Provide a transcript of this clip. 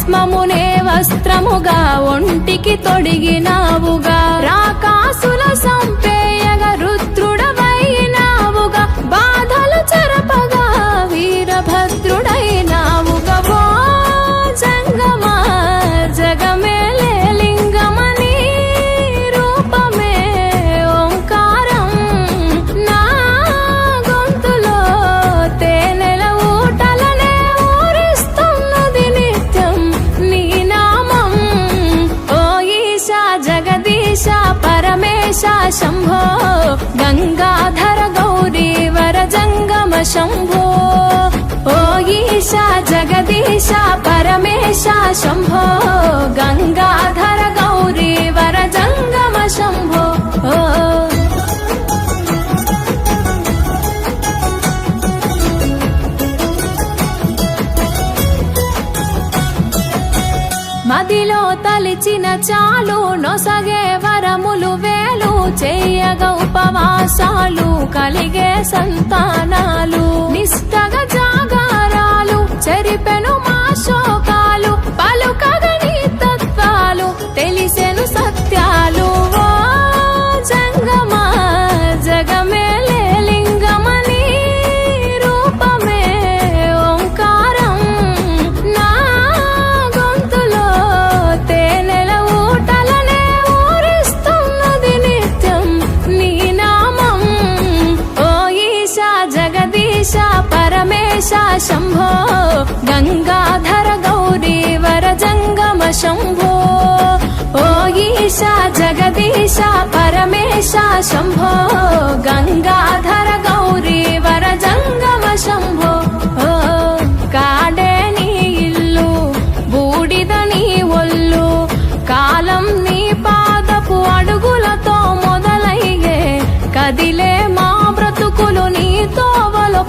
భస్మమునే వస్త్రముగా ఒంటికి తొడిగినావుగా రాకాసుల సంపేయగా రుద్రుడవైనావుగా బాధలు చెరపగా వీరభద్రుడైనావుగా ఓ జంగమా జగమేలే లింగమని రూపమే ఓంకారం నా గొంతులో తేనెల ఊటలనే ఊరిస్తున్నది నిత్యం నీ నామం ఓ ఈశా జగదీశ పరమేశ శంభో గంగాధర గౌరీ వర జంగమ శంభో ఓ ఈశా జగదీశ పరమేశ శంభో గంగాధర గౌరీ వర జంగమ శంభో మదిలో తలిచిన చాలు నొసగే వరములు వేలు చేయగ ఉపవాసాలు కలిగే సంతానాలు నిష్టగా జాగారాలు చెరిపెను మా శోకాలు పలుకగని తత్వాలు తెలిసెను సత్యాలు ఓ జంగమా జగమేలే లింగమని రూపమే ఓంకారం నా గొంతులో తేనెల ఊటలనే ఊరిస్తున్నది నిత్యం నీ నామం ఓ ఈశా జగదీశ పరమేశ శంభో గంగాధర గౌరీ వర జంగమ శంభో ఓ ఈశా జగదీశ పరమేశ శంభో గంగాధర గౌరీ వర జంగమ శంభో కాడే నీ ఇల్లు బూడిద నీ ఒళ్ళు కాలం నీ పాదపు అడుగులతో మొదలయ్యే కదిలే